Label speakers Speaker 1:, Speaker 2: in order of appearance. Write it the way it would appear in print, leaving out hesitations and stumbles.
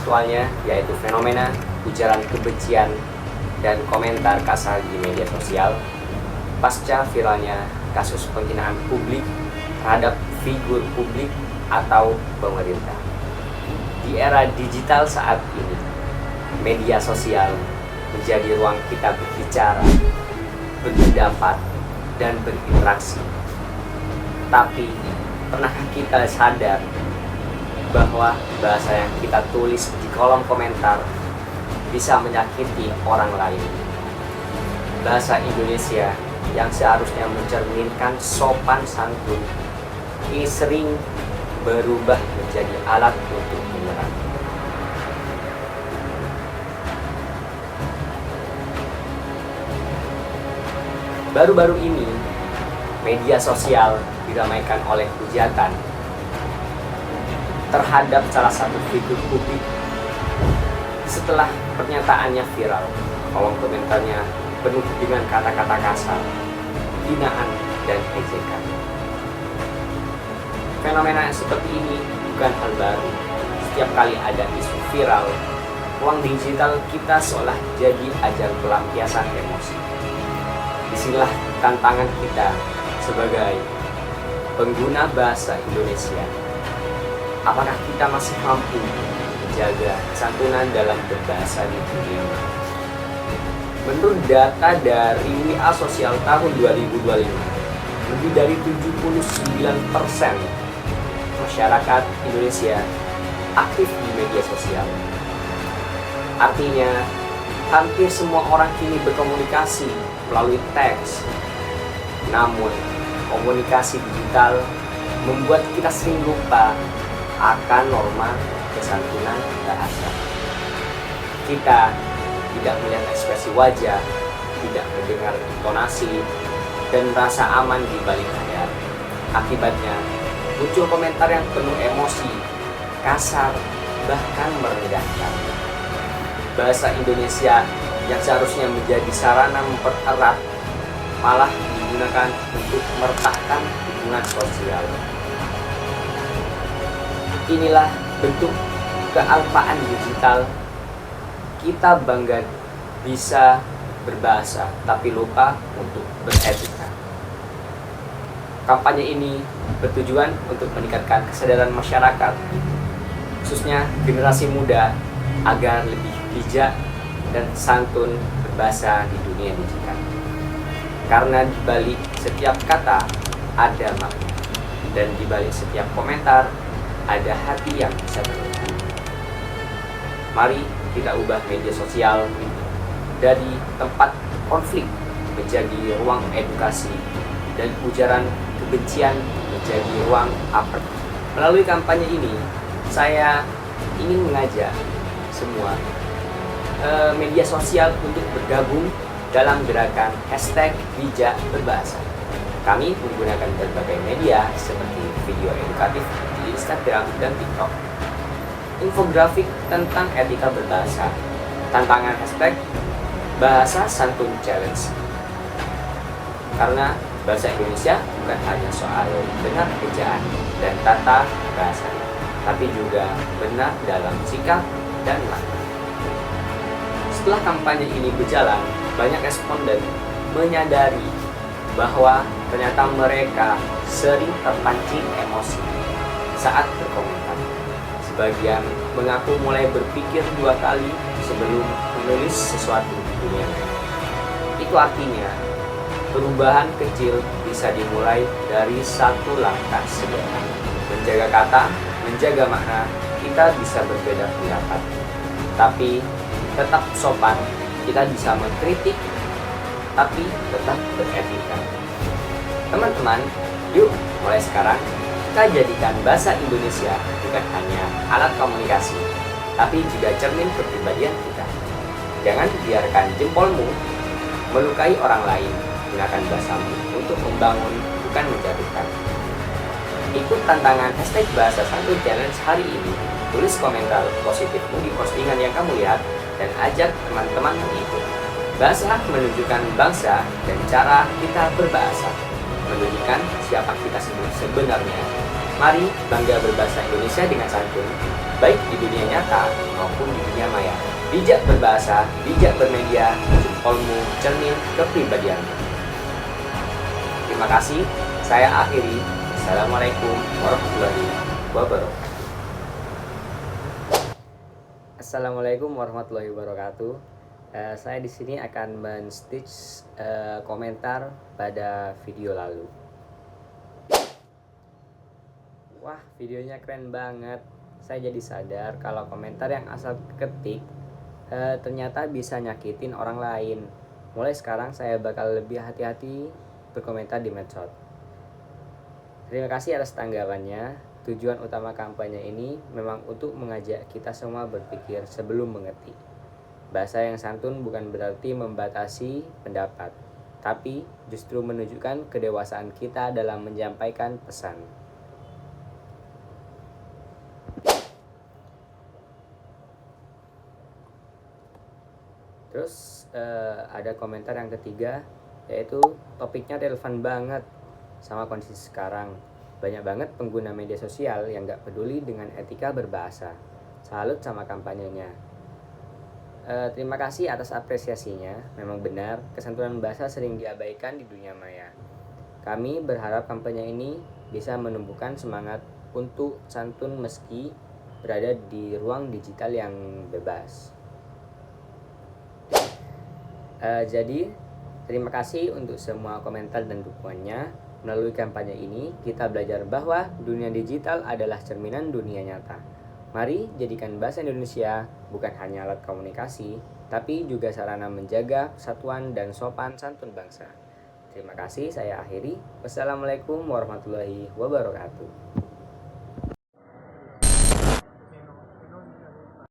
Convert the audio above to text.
Speaker 1: aktualnya, yaitu fenomena ujaran kebencian dan komentar kasar di media sosial pasca viralnya kasus penghinaan publik terhadap figur publik atau pemerintah. Di era digital saat ini, media sosial menjadi ruang kita berbicara, berpendapat, dan berinteraksi. Tapi, pernahkah kita sadar bahwa bahasa yang kita tulis di kolom komentar bisa menyakiti orang lain? Bahasa Indonesia yang seharusnya mencerminkan sopan santun ini sering berubah menjadi alat untuk menyerang. Baru-baru ini, media sosial diramaikan oleh hujatan terhadap salah satu figur publik. Setelah pernyataannya viral, kolom komentarnya penuh dengan kata-kata kasar, hinaan, dan ejekan. Fenomena seperti ini bukan hal baru. Setiap kali ada isu viral, ruang digital kita seolah jadi ajang pelampiasan emosi. Disinilah tantangan kita sebagai pengguna bahasa Indonesia. Apakah kita masih mampu menjaga kesantunan dalam berbahasa di dunia? Menurut data dari WA Sosial tahun 2025, lebih dari 79% masyarakat Indonesia aktif di media sosial. Artinya, hampir semua orang kini berkomunikasi melalui teks. Namun, komunikasi digital membuat kita sering lupa akan norma kesantunan bahasa. Kita tidak melihat ekspresi wajah, tidak mendengar intonasi, dan merasa aman di balik layar. Akibatnya, muncul komentar yang penuh emosi, kasar, bahkan merendahkan. Bahasa Indonesia yang seharusnya menjadi sarana mempererat malah digunakan untuk meretakkan hubungan sosial. Inilah bentuk kealpaan digital. Kita bangga bisa berbahasa, tapi lupa untuk beretika. Kampanye ini bertujuan untuk meningkatkan kesadaran masyarakat, khususnya generasi muda, agar lebih bijak dan santun berbahasa di dunia digital. Karena di balik setiap kata ada makna, dan di balik setiap komentar ada hati yang bisa berubah. Mari kita ubah media sosial dari tempat konflik menjadi ruang edukasi, dan ujaran kebencian menjadi ruang apel. Melalui kampanye ini, saya ingin mengajak semua media sosial untuk bergabung dalam gerakan #bijak-berbahasa. Kami menggunakan berbagai media seperti video edukatif di Instagram dan TikTok, infografik tentang etika berbahasa, tantangan #bahasa santun challenge. Karena bahasa Indonesia bukan hanya soal benar ejaan dan tata bahasa, tapi juga benar dalam sikap dan makna. Setelah kampanye ini berjalan, banyak responden menyadari bahwa ternyata mereka sering terpancing emosi saat berkomentar. Sebagian mengaku mulai berpikir 2 kali sebelum menulis sesuatu di dunia maya. Itu artinya perubahan kecil bisa dimulai dari satu langkah sederhana. Menjaga kata, menjaga makna. Kita bisa berbeda pendapat, tapi tetap sopan. Kita bisa mengkritik, tapi tetap beretika. Teman-teman, yuk mulai sekarang kita jadikan bahasa Indonesia bukan hanya alat komunikasi, tapi juga cermin kepribadian kita. Jangan biarkan jempolmu melukai orang lain. Gunakan bahasamu untuk membangun, bukan menjatuhkan. Ikut tantangan #bahasa santun challenge hari ini. Tulis komentar positifmu di postingan yang kamu lihat dan ajak teman-teman mengikut. Bahasa menunjukkan bangsa dan cara kita berbahasa menunjukkan siapa kita sebenarnya. Mari bangga berbahasa Indonesia dengan santun. baik di dunia nyata maupun di dunia maya. Bijak berbahasa, bijak bermedia, ilmu cermin kepribadian. Terima kasih, saya akhiri. Assalamualaikum warahmatullahi wabarakatuh. Assalamualaikum warahmatullahi wabarakatuh. Saya di sini akan men-stitch komentar pada video lalu. Wah, videonya keren banget. Saya jadi sadar kalau komentar yang asal ketik ternyata bisa nyakitin orang lain. Mulai sekarang saya bakal lebih hati-hati berkomentar di medsos. Terima kasih atas tanggapannya. Tujuan utama kampanye ini memang untuk mengajak kita semua berpikir sebelum mengetik. Bahasa yang santun bukan berarti membatasi pendapat, tapi justru menunjukkan kedewasaan kita dalam menyampaikan pesan. Terus ada komentar yang ketiga, yaitu topiknya relevan banget sama kondisi sekarang. Banyak banget pengguna media sosial yang gak peduli dengan etika berbahasa. Salut sama kampanyenya. Terima kasih atas apresiasinya. Memang benar, kesantunan bahasa sering diabaikan di dunia maya. Kami berharap kampanye ini bisa menumbuhkan semangat untuk santun meski berada di ruang digital yang bebas. Jadi, terima kasih untuk semua komentar dan dukungannya. Melalui kampanye ini, kita belajar bahwa dunia digital adalah cerminan dunia nyata. Mari jadikan bahasa Indonesia bukan hanya alat komunikasi, tapi juga sarana menjaga persatuan dan sopan santun bangsa. Terima kasih, saya akhiri. Wassalamualaikum warahmatullahi wabarakatuh.